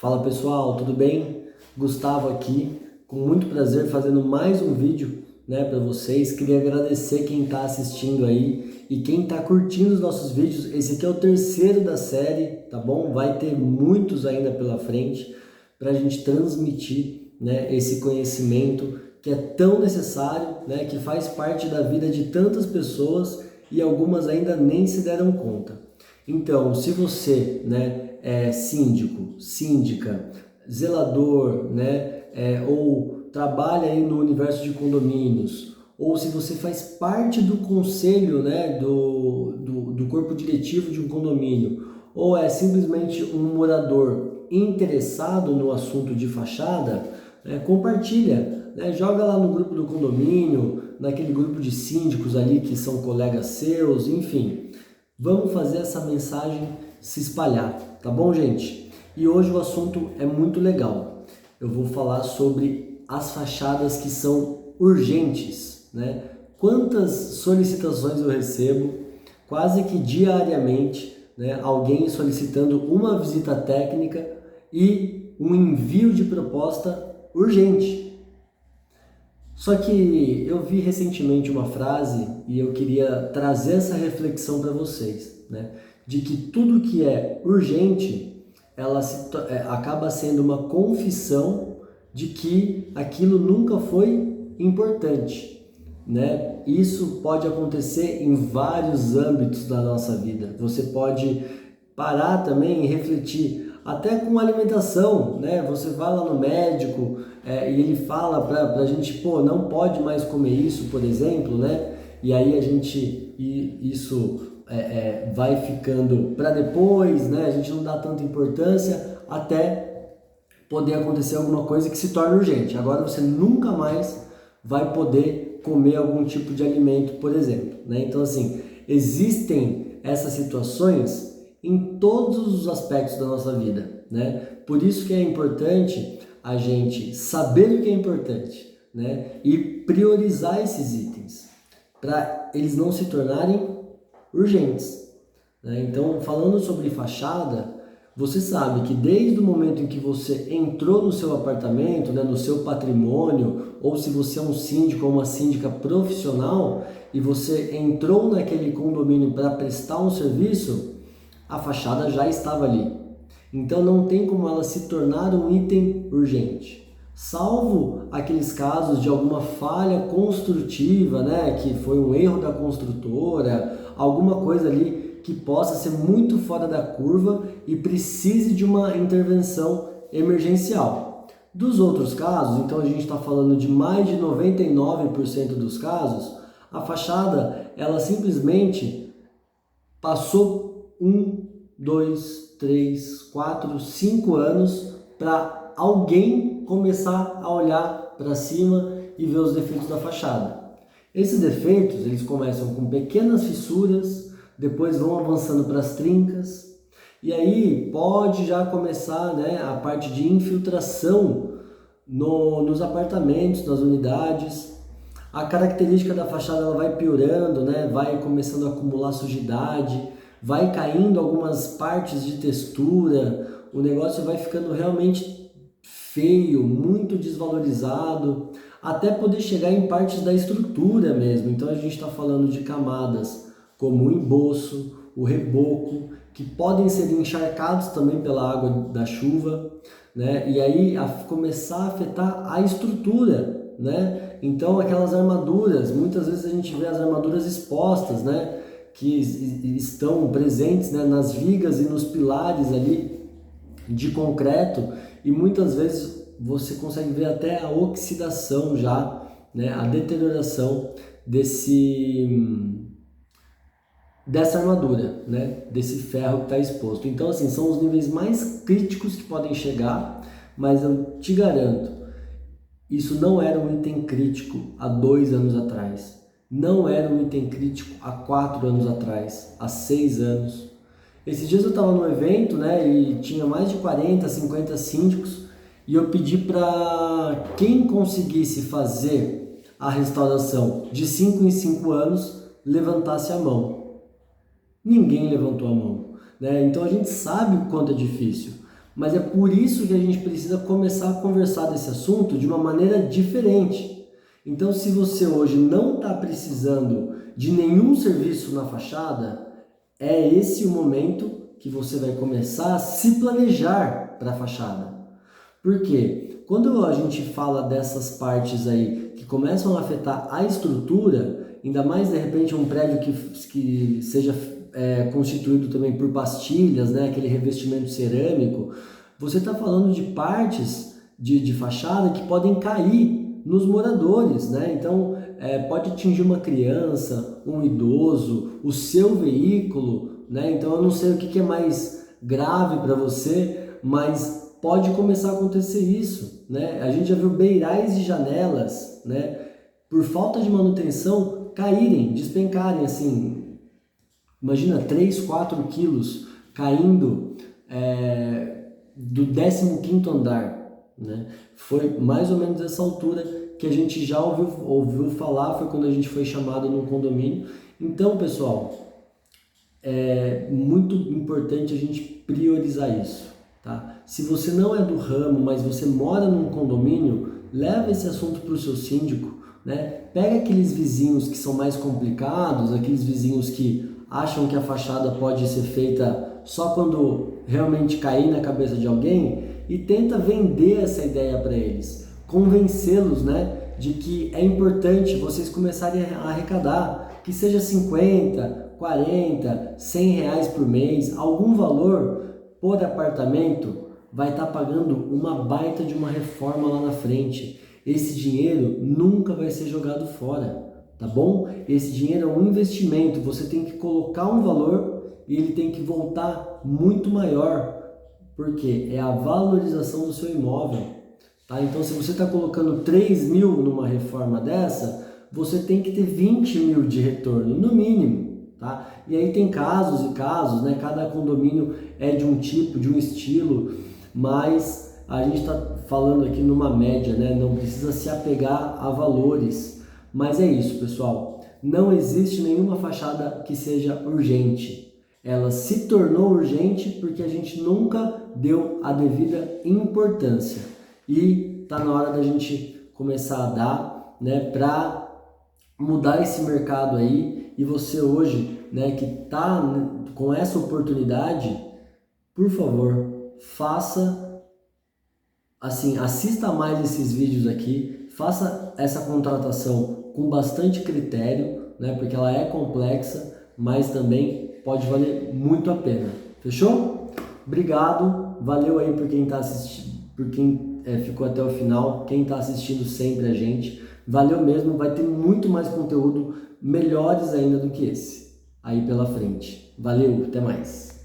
Fala pessoal, tudo bem? Gustavo aqui, com muito prazer fazendo mais um vídeo, para vocês. Queria agradecer quem está assistindo aí e quem está curtindo os nossos vídeos. Esse aqui é o terceiro da série, tá bom? Vai ter muitos ainda pela frente para a gente transmitir, esse conhecimento que é tão necessário, que faz parte da vida de tantas pessoas e algumas ainda nem se deram conta. Então, se você, é síndico, síndica, zelador, ou trabalha aí no universo de condomínios, ou se você faz parte do conselho, do corpo diretivo de um condomínio, ou é simplesmente um morador interessado no assunto de fachada, compartilha, joga lá no grupo do condomínio, naquele grupo de síndicos ali que são colegas seus, enfim. Vamos fazer essa mensagem se espalhar, tá bom, gente? E hoje o assunto é muito legal. Eu vou falar sobre as fachadas que são urgentes, Quantas solicitações eu recebo, quase que diariamente, alguém solicitando uma visita técnica e um envio de proposta urgente. Só que eu vi recentemente uma frase e eu queria trazer essa reflexão para vocês, de que tudo que é urgente, acaba sendo uma confissão de que aquilo nunca foi importante, Isso pode acontecer em vários âmbitos da nossa vida. Você pode parar também e refletir, até com alimentação, Você vai lá no médico e ele fala para a gente, não pode mais comer isso, por exemplo, E aí isso vai ficando para depois, A gente não dá tanta importância até poder acontecer alguma coisa que se torna urgente. Agora você nunca mais vai poder comer algum tipo de alimento, por exemplo, Então, assim, existem essas situações em todos os aspectos da nossa vida, Por isso que é importante a gente saber o que é importante, E priorizar esses itens, para eles não se tornarem urgentes, Então, falando sobre fachada, você sabe que desde o momento em que você entrou no seu apartamento, no seu patrimônio, ou se você é um síndico ou uma síndica profissional e você entrou naquele condomínio para prestar um serviço, a fachada já estava ali. Então não tem como ela se tornar um item urgente. Salvo aqueles casos de alguma falha construtiva, que foi um erro da construtora, alguma coisa ali que possa ser muito fora da curva e precise de uma intervenção emergencial. Dos outros casos, então a gente está falando de mais de 99% dos casos, a fachada ela simplesmente passou 1, 2, 3, 4, 5 anos para alguém começar a olhar para cima e ver os defeitos da fachada. Esses defeitos, eles começam com pequenas fissuras, depois vão avançando para as trincas, e aí pode já começar a parte de infiltração nos apartamentos, nas unidades. A característica da fachada ela vai piorando, vai começando a acumular sujidade, vai caindo algumas partes de textura, o negócio vai ficando realmente feio, muito desvalorizado, até poder chegar em partes da estrutura mesmo. Então a gente está falando de camadas como o emboço, o reboco, que podem ser encharcados também pela água da chuva, e aí começar a afetar a estrutura, Então aquelas armaduras, muitas vezes a gente vê as armaduras expostas, que estão presentes nas vigas e nos pilares ali de concreto, e muitas vezes você consegue ver até a oxidação já, a deterioração dessa armadura, desse ferro que está exposto. Então, assim, são os níveis mais críticos que podem chegar, mas eu te garanto, isso não era um item crítico há 2 anos atrás. Não era um item crítico há 4 anos atrás, há 6 anos. Esses dias eu estava num evento, e tinha mais de 40, 50 síndicos, e eu pedi para quem conseguisse fazer a restauração de 5 em 5 anos, levantasse a mão. Ninguém levantou a mão, Então a gente sabe o quanto é difícil. Mas é por isso que a gente precisa começar a conversar desse assunto de uma maneira diferente. Então, se você hoje não está precisando de nenhum serviço na fachada, é esse o momento que você vai começar a se planejar para a fachada. Por quê? Quando a gente fala dessas partes aí que começam a afetar a estrutura, ainda mais de repente um prédio que seja constituído também por pastilhas, né, aquele revestimento cerâmico, você está falando de partes de fachada que podem cair nos moradores, né? Então pode atingir uma criança, um idoso, o seu veículo, né? Então eu não sei o que é mais grave para você, mas pode começar a acontecer isso, né? A gente já viu beirais de janelas, né, por falta de manutenção, caírem, despencarem, assim, imagina 3, 4 quilos caindo do 15º andar, né? Foi mais ou menos essa altura que a gente já ouviu falar, foi quando a gente foi chamado no condomínio. Então, pessoal, é muito importante a gente priorizar isso, tá? Se você não é do ramo, mas você mora num condomínio, leva esse assunto para o seu síndico, né? Pega aqueles vizinhos que são mais complicados, aqueles vizinhos que acham que a fachada pode ser feita só quando realmente cair na cabeça de alguém e tenta vender essa ideia para eles, convencê-los, né, de que é importante vocês começarem a arrecadar, que seja 50, 40, 100 reais por mês, algum valor por apartamento vai estar pagando uma baita de uma reforma lá na frente. Esse dinheiro nunca vai ser jogado fora, tá bom? Esse dinheiro é um investimento, você tem que colocar um valor e ele tem que voltar muito maior, porque é a valorização do seu imóvel, tá? Então, se você está colocando 3 mil numa reforma dessa, você tem que ter 20 mil de retorno, no mínimo, tá? E aí tem casos e casos, né? Cada condomínio é de um tipo, de um estilo, mas a gente está falando aqui numa média, né? Não precisa se apegar a valores. Mas é isso, pessoal. Não existe nenhuma fachada que seja urgente. Ela se tornou urgente porque a gente nunca deu a devida importância. E tá na hora da gente começar a dar, né, para mudar esse mercado aí. E você hoje, né, que tá com essa oportunidade, por favor, faça assim, assista mais esses vídeos aqui, faça essa contratação com bastante critério, né, porque ela é complexa, mas também pode valer muito a pena. Fechou? Obrigado, valeu aí por quem está assistindo, por quem ficou até o final, quem está assistindo sempre a gente. Valeu mesmo, vai ter muito mais conteúdo, melhores ainda do que esse, aí pela frente. Valeu, até mais!